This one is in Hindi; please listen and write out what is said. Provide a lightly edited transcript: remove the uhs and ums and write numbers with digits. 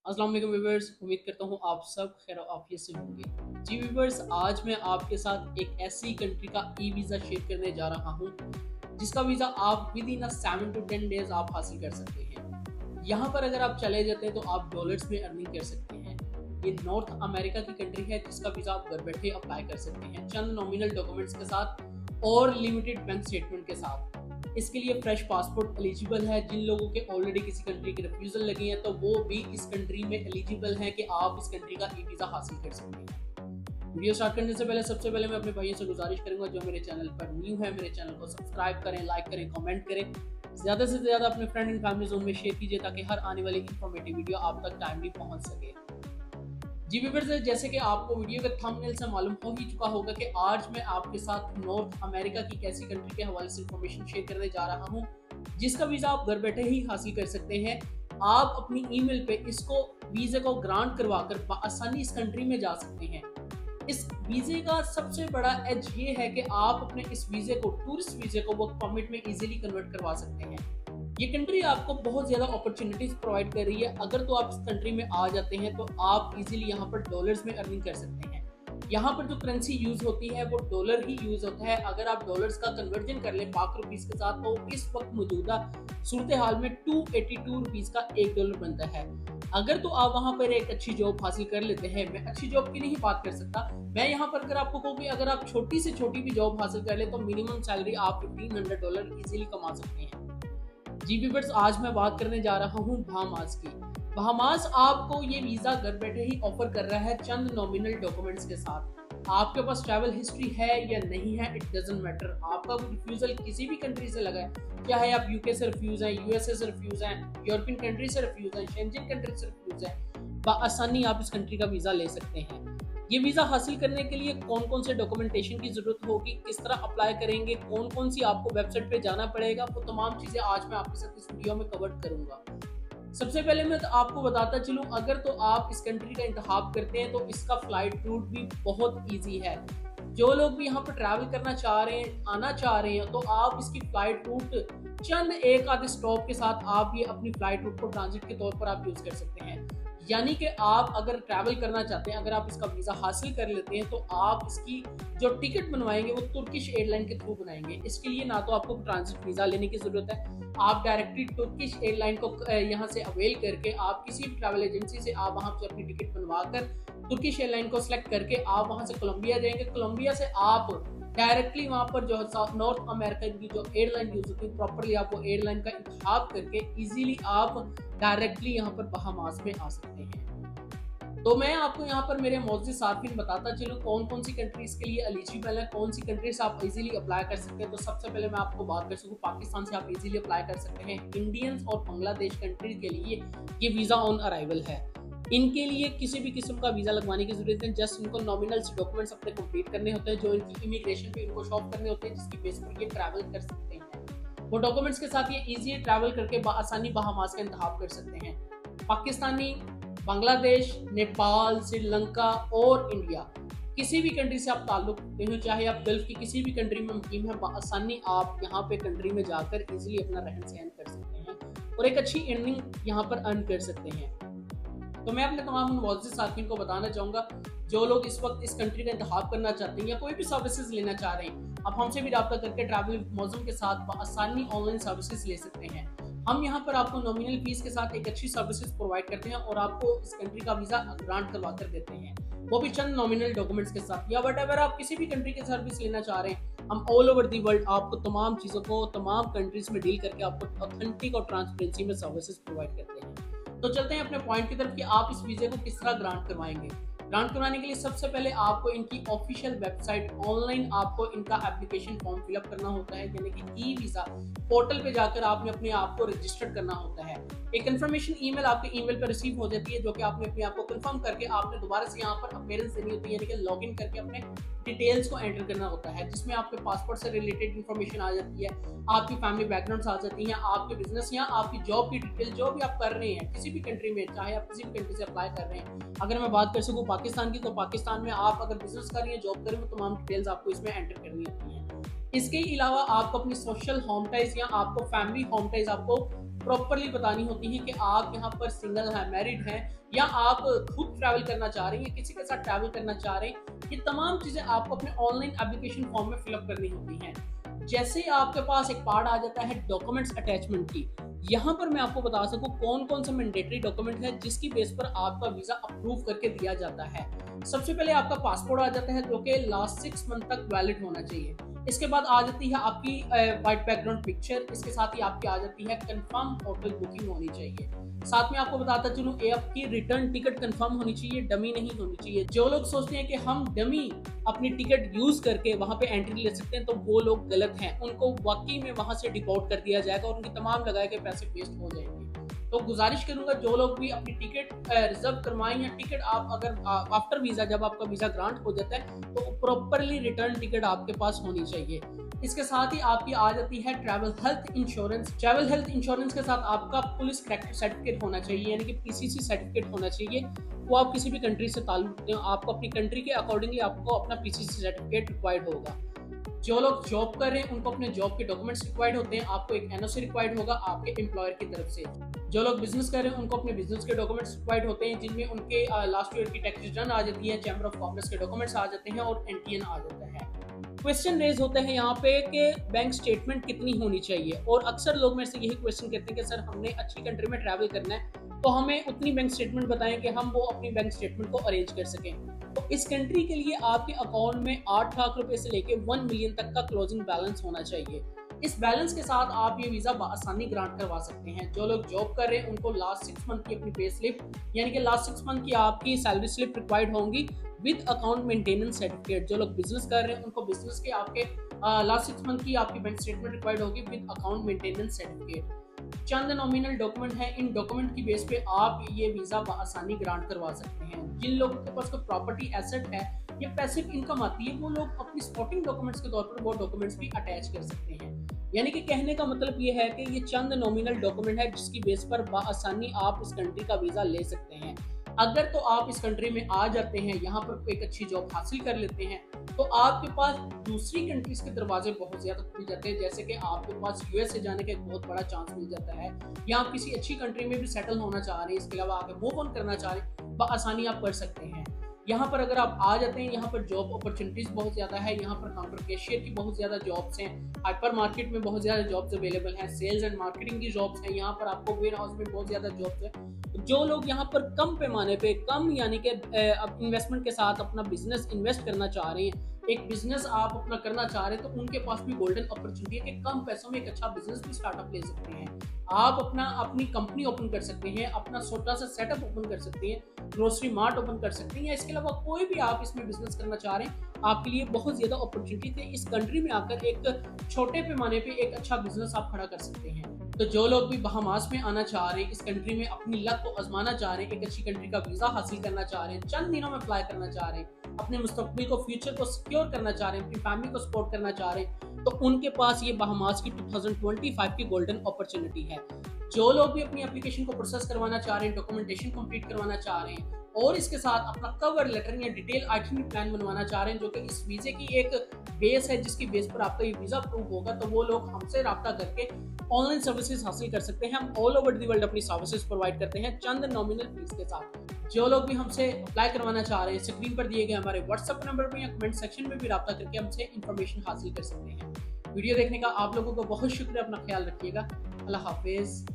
अस्सलाम वालेकुम व्यूअर्स, उम्मीद करता हूँ आप सब खैर आफियत से होंगे। जी व्यूअर्स, आज मैं आपके साथ एक ऐसी कंट्री का ई वीज़ा शेयर करने जा रहा हूँ जिसका वीज़ा आप विद इन 7 to 10 डेज आप हासिल कर सकते हैं। यहाँ पर अगर आप चले जाते हैं तो आप डॉलर्स में अर्निंग कर सकते हैं। ये नॉर्थ अमेरिका की कंट्री है जिसका वीज़ा आप घर बैठे अप्लाई कर सकते हैं चंद नॉमिनल डॉक्यूमेंट्स के साथ और लिमिटेड बैंक स्टेटमेंट के साथ। इसके लिए फ्रेश पासपोर्ट एलिजिबल है। जिन लोगों के ऑलरेडी किसी कंट्री की रिफ्यूजल लगी है तो वो भी इस कंट्री में एलिजिबल है कि आप इस कंट्री का ई वीज़ा हासिल कर सकते हैं। वीडियो स्टार्ट करने से पहले सबसे पहले मैं अपने भाइयों से गुजारिश करूंगा जो मेरे चैनल पर न्यू है, मेरे चैनल को सब्सक्राइब करें, लाइक करें, कमेंट करें, ज़्यादा से ज़्यादा अपने फ्रेंड एंड फैमिली जोन में शेयर कीजिए ताकि हर आने वाली इंफॉर्मेटिव वीडियो आप तक टाइमली पहुंच सके। जी व्यूअर्स, जैसे कि आपको वीडियो के थंबनेल से मालूम हो ही चुका होगा कि आज मैं आपके साथ नॉर्थ अमेरिका की कैसी कंट्री के हवाले से इंफॉर्मेशन शेयर करने जा रहा हूं जिसका वीज़ा आप घर बैठे ही हासिल कर सकते हैं। आप अपनी ईमेल पे इसको वीज़े को ग्रांट करवाकर आसानी इस कंट्री में जा सकते हैं। इस वीज़े का सबसे बड़ा एज ये है कि आप अपने इस वीज़े को, टूरिस्ट वीज़े को, वर्क परमिट में इजीली कन्वर्ट करवा सकते हैं। ये कंट्री आपको बहुत ज़्यादा अपॉर्चुनिटीज प्रोवाइड कर रही है। अगर तो आप इस कंट्री में आ जाते हैं तो आप इजीली यहाँ पर डॉलर्स में अर्निंग कर सकते हैं। यहाँ पर जो करेंसी यूज होती है वो डॉलर ही यूज होता है। अगर आप डॉलर्स का कन्वर्जन कर लें पाक रुपीस के साथ तो इस वक्त मौजूदा सूरत हाल में 282 रुपीस का $1 बनता है। अगर तो आप वहां पर एक अच्छी जॉब हासिल कर लेते हैं, मैं अच्छी जॉब की नहीं बात कर सकता, मैं यहाँ पर अगर आपको कहूँ कि अगर आप छोटी से छोटी भी जॉब हासिल कर ले तो मिनिमम सैलरी आप $1500 इजीली कमा सकते हैं। जी व्यूअर्स, आज मैं बात करने जा रहा हूँ बहामास की। बहामास आपको ये वीज़ा घर बैठे ही ऑफर कर रहा है चंद नॉमिनल डॉक्यूमेंट्स के साथ। आपके पास ट्रैवल हिस्ट्री है या नहीं है, इट डजंट मैटर। आपका रिफ्यूजल किसी भी कंट्री से लगा है, क्या है आप यूके से रिफ्यूज हैं, यूएसए से रिफ्यूज हैं, यूरोपियन कंट्री से रिफ्यूज हैं, शेंजन कंट्री से रिफ्यूज हैं, बआसानी आप इस कंट्री का वीज़ा ले सकते हैं। ये वीज़ा हासिल करने के लिए कौन कौन से डॉक्यूमेंटेशन की जरूरत होगी, किस तरह अप्लाई करेंगे, कौन कौन सी आपको वेबसाइट पे जाना पड़ेगा, वो तमाम चीज़ें आज मैं आपके साथ इस वीडियो में कवर करूंगा। सबसे पहले मैं तो आपको बताता चलूं, अगर तो आप इस कंट्री का इंतखाब करते हैं तो इसका फ्लाइट रूट भी बहुत ईजी है। जो लोग भी यहाँ पर ट्रैवल करना चाह रहे हैं, आना चाह रहे हैं, तो आप इसकी फ्लाइट रूट चंद एक आधे स्टॉप के साथ आप ये अपनी फ्लाइट रूट को ट्रांजिट के तौर पर आप यूज कर सकते हैं। यानी कि आप अगर ट्रैवल करना चाहते हैं, अगर आप इसका वीज़ा हासिल कर लेते हैं तो आप इसकी जो टिकट बनवाएंगे वो तुर्किश एयरलाइन के थ्रू बनाएंगे। इसके लिए ना तो आपको ट्रांजिट वीज़ा लेने की ज़रूरत है, आप डायरेक्टली तुर्किश एयरलाइन को यहाँ से अवेल करके आप किसी भी ट्रैवल एजेंसी से आप वहाँ से अपनी टिकट बनवा कर तुर्किश एयरलाइन को सिलेक्ट करके आप वहाँ से कोलंबिया जाएंगे। कोलंबिया से आप डायरेक्टली वहाँ पर जो नॉर्थ अमेरिका की जो एयरलाइन यूज होती है, प्रॉपरली आप वो एयरलाइन का इंतखाब करके इजीली आप डायरेक्टली यहाँ पर बहामास में आ सकते हैं। तो मैं आपको यहाँ पर मेरे मौजूद सार्फिन बताता चलूँ कौन कौन सी कंट्रीज के लिए एलिजिबल है, कौन सी कंट्रीज आप इजीली अप्लाई कर सकते हैं। तो सबसे पहले मैं आपको बात कर सकूँ, पाकिस्तान से आप इजीली अप्लाई कर सकते हैं। इंडियंस और बांग्लादेश कंट्री के लिए ये वीज़ा ऑन अराइवल है। इनके लिए किसी भी किस्म का वीज़ा लगवाने की जरूरत है, जस्ट इनको नॉमिनल डॉक्यूमेंट्स अपने कंप्लीट करने होते हैं जो इनकी इमिग्रेशन पे इनको शॉप करने होते हैं, जिसकी बेस पर ये ट्रैवल कर सकते हैं। वो डॉक्यूमेंट्स के साथ ये इजी ट्रैवल करके आसानी बहामास का इंतखाब कर सकते हैं। पाकिस्तानी, बांग्लादेश, नेपाल, श्रीलंका और इंडिया, किसी भी कंट्री से आप ताल्लुक रखते हो, चाहे आप गल्फ की किसी भी कंट्री में मुकीम है, आसानी आप यहाँ पे कंट्री में जाकर इजीली अपना रहन सहन कर सकते हैं और एक अच्छी अर्निंग यहाँ पर अर्न कर सकते हैं। तो मैं अपने तमाम मौजूद साथियों को बताना चाहूँगा जो लोग इस वक्त इस कंट्री का इंतखाब करना चाहते हैं या कोई भी सर्विसेज लेना चाह रहे हैं, आप हमसे भी रब्ता करके ट्रैवल मौजूद के साथ आसानी ऑनलाइन सर्विसेज ले सकते हैं। हम यहाँ पर आपको नॉमिनल फीस के साथ एक अच्छी सर्विसेज प्रोवाइड करते हैं और आपको इस कंट्री का वीज़ा ग्रांट करवा कर देते हैं, वो भी चंद नॉमिनल डॉक्यूमेंट्स के साथ। या वट एवर आप किसी भी कंट्री की सर्विस लेना चाह रहे हैं, हम ऑल ओवर दी वर्ल्ड आपको तमाम चीज़ों को तमाम कंट्रीज में डील करके आपको ऑथेंटिक और ट्रांसपेरेंसी में सर्विसेज प्रोवाइड करते हैं। तो चलते हैं अपने पॉइंट की तरफ कि आप इस वीज़े को किस तरह ग्रांट करवाएंगे। ग्रांट करवाने के लिए सबसे पहले आपको इनकी ऑफिशियल वेबसाइट ऑनलाइन आपको इनका एप्लीकेशन फॉर्म फिलअप करना होता है, यानी कि ई वीज़ा पोर्टल पे जाकर आपने अपने आप को रजिस्टर करना होता है। एक कंफर्मेशन ईमेल आपके ईमेल पर रिसीव हो जाती है जो कि आपने अपने आप को कंफर्म करके आपने दोबारा से यहाँ पर अपीयरेंस देनी होती है, यानी कि लॉगिन करके अपने डिटेल्स को एंटर करना होता है, जिसमें आपके पासपोर्ट से रिलेटेड इन्फॉर्मेशन आ जाती है, आपकी फैमिली बैकग्राउंड आ जाती है, आपके बिजनेस या आपकी जॉब की डिटेल जो भी आप कर रहे हैं किसी भी कंट्री में, चाहे आप किसी भी कंट्री से अप्लाई कर रहे हैं। अगर मैं बात कर सकूँ पाकिस्तान की, तो पाकिस्तान में आप अगर बिजनेस कर रही हैं, जॉब कर रही हैं, तो तमाम डिटेल्स आपको इसमें एंटर करनी होती हैं। इसके अलावा आपको अपनी सोशल होम टाइज या आपको फैमिली होम टाइज आपको प्रॉपरली बतानी होती है कि आप यहाँ पर सिंगल हैं, मैरिड हैं, या आप खुद ट्रैवल करना चाह रहे हैं या किसी के साथ ट्रैवल करना चाह रहे हैं। ये तमाम चीजें आपको अपने ऑनलाइन एप्लीकेशन फॉर्म में फिलअप करनी होती हैं। जैसे आपके पास एक पार्ट आ जाता है डॉक्यूमेंट्स अटैचमेंट की, यहाँ पर मैं आपको बता सकूं कौन कौन से मैंडेटरी डॉक्यूमेंट है जिसकी बेस पर आपका वीजा अप्रूव करके दिया जाता है। सबसे पहले आपका पासपोर्ट आ जाता है जो कि लास्ट 6 मंथ तक वैलिड होना चाहिए। इसके बाद आ जाती है आपकी वाइट बैकग्राउंड पिक्चर। इसके साथ ही आपकी आ जाती है कंफर्म होटल बुकिंग होनी चाहिए। साथ में आपको बताता चलूं ये आपकी रिटर्न टिकट कंफर्म होनी चाहिए, डमी नहीं होनी चाहिए। जो लोग सोचते हैं कि हम डमी अपनी टिकट यूज करके वहां पे एंट्री ले सकते हैं तो वो लोग गलत हैं। उनको वाकई में वहां से डिपोर्ट कर दिया जाएगा और उनकी तमाम लगाए के पैसे वेस्ट हो जाएंगे। तो गुजारिश करूंगा जो लोग भी अपनी टिकट रिजर्व करवाएं या टिकट आप अगर आफ्टर वीजा जब आपका वीजा ग्रांट हो जाता है तो प्रॉपरली रिटर्न टिकट आपके पास होनी चाहिए। इसके साथ ही आपकी आ जाती है travel health insurance. Travel health insurance के साथ आपका पुलिस करेक्टर सर्टिफिकेट होना चाहिए, यानी कि पीसीसी सर्टिफिकेट होना चाहिए। वो आप किसी भी कंट्री से ताल्लुक रखते हो, आपको अपनी कंट्री के अकॉर्डिंगली आपको अपना पीसीसी सर्टिफिकेट रिक्वायर्ड होगा। जो लोग जॉब कर रहे हैं उनको अपने जॉब के डॉक्यूमेंट्स रिक्वायर्ड होते हैं। आपको एक एनओसी रिक्वायर्ड होगा आपके एम्प्लॉयर की तरफ से। जो लोग बिजनेस कर रहे हैं उनको अपने बिजनेस के डॉक्यूमेंट्स रिक्वायर्ड होते हैं, जिनमें उनके लास्ट ईयर की टैक्स रिटर्न आ जाती है, चैम्बर ऑफ कॉमर्स के डॉक्यूमेंट्स आ जाते हैं और एनटीएन आ जाता है। क्वेश्चन रेज होते हैं यहाँ पे कि बैंक स्टेटमेंट कितनी होनी चाहिए, और अक्सर लोग मेरे से यही क्वेश्चन करते हैं कि सर हमने अच्छी कंट्री में ट्रैवल करना है तो हमें उतनी बैंक स्टेटमेंट बताएं कि हम वो अपनी बैंक स्टेटमेंट को अरेंज कर सकें। तो इस कंट्री के लिए आपके अकाउंट में 8 लाख रुपए से लेके 1 मिलियन तक का क्लोजिंग बैलेंस होना चाहिए। इस बैलेंस के साथ आप ये वीजा आसानी ग्रांट करवा सकते हैं। जो लोग जॉब कर रहे हैं उनको लास्ट 6 मंथ की अपनी पे स्लिप, यानी कि लास्ट 6 मंथ की आपकी सैलरी स्लिप रिक्वायर्ड होंगी विद अकाउंट मेंटेनेंस सर्टिफिकेट। जो लोग बिजनेस कर रहे हैं उनको बिजनेस के आपके लास्ट 6 मंथ की आपकी बैंक स्टेटमेंट रिक्वायर्ड होगी with account maintenance certificate. Chand nominal document है, इन डॉक्यूमेंट की बेस पे आप ये वीजा आसानी ग्रांट करवा सकते हैं। जिन लोगों के पास कोई प्रॉपर्टी एसेट है या पैसिव इनकम आती है वो लोग अपनी सपोर्टिंग डॉक्यूमेंट्स के तौर पर वो डॉक्यूमेंट्स भी अटैच कर सकते हैं। यानी कि कहने का मतलब ये है कि ये चंद नॉमिनल डॉक्यूमेंट है जिसकी बेस पर आसानी आप इस कंट्री का वीजा ले सकते हैं। अगर तो आप इस कंट्री में आ जाते हैं, यहाँ पर एक अच्छी जॉब हासिल कर लेते हैं, तो आपके पास दूसरी कंट्रीज के दरवाजे बहुत ज्यादा खुल जाते हैं। जैसे कि आपके पास यूएसए जाने का एक बहुत बड़ा चांस मिल जाता है, या आप किसी अच्छी कंट्री में भी सेटल होना चाह रहे हैं, इसके अलावा आगे मूव ऑन करना चाह रहे हैं, बआसानी आप कर सकते हैं। यहाँ पर अगर आप आ जाते हैं, यहाँ पर जॉब अपॉर्चुनिटीज बहुत ज्यादा है। यहाँ पर काउंटर कैशियर की बहुत ज्यादा जॉब्स हैं, हाइपर मार्केट में बहुत ज्यादा जॉब्स अवेलेबल हैं, सेल्स एंड मार्केटिंग की जॉब्स हैं, यहाँ पर आपको वेयर हाउस में बहुत ज्यादा जॉब्स है। जो लोग यहाँ पर कम पैमाने पे, कम यानी कि इन्वेस्टमेंट के साथ अपना बिजनेस इन्वेस्ट करना चाह रहे हैं, एक बिजनेस आप अपना करना चाह रहे हैं, तो उनके पास भी गोल्डन अपॉर्चुनिटी है कि कम पैसों में एक अच्छा बिजनेस भी स्टार्टअप ले सकते हैं। आप अपनी कंपनी ओपन कर सकते हैं, अपना छोटा सा सेटअप ओपन कर सकते हैं, ग्रोसरी मार्ट ओपन कर सकते हैं, या इसके अलावा कोई भी आप इसमें बिजनेस करना चाह रहे हैं, आपके लिए बहुत ज्यादा अपॉर्चुनिटी है। इस कंट्री में आकर एक छोटे पैमाने पे एक अच्छा बिजनेस आप खड़ा कर सकते हैं। तो जो लोग भी बहामास में आना चाह रहे हैं, इस कंट्री में अपनी लक को आजमाना चाह रहे हैं, एक अच्छी कंट्री का वीजा हासिल करना चाह रहे हैं, चंद दिनों में अप्लाई करना चाह रहे हैं, अपने मुस्तकबिल को, फ्यूचर को सिक्योर करना चाह रहे हैं, अपनी फैमिली को सपोर्ट करना चाह रहे हैं, तो उनके पास ये बहामास की 2025 की गोल्डन अपॉर्चुनिटी है। जो लोग भी अपनी एप्लीकेशन को प्रोसेस करवाना चाह रहे हैं, डॉक्यूमेंटेशन कंप्लीट करवाना चाह रहे हैं, और इसके साथ अपना कवर लेटर या डिटेल आइटनरी प्लान बनवाना चाह रहे हैं, जो कि इस वीजे की एक बेस है जिसकी बेस पर आपका ये वीजा अप्रूव होगा, तो वो लोग हमसे राब्ता करके ऑनलाइन सर्विसेज हासिल कर सकते हैं। हम ऑल ओवर द वर्ल्ड अपनी सर्विसेज प्रोवाइड करते हैं चंद नॉमिनल फीस के साथ। जो लोग भी हमसे अप्लाई करवाना चाह रहे हैं, स्क्रीन पर दिए गए हमारे व्हाट्सएप नंबर पर या कमेंट सेक्शन में भी राब्ता करके हमसे इंफॉर्मेशन हासिल कर सकते हैं। वीडियो देखने का आप लोगों को बहुत शुक्रिया। अपना ख्याल रखिएगा। अल्लाह हाफिज।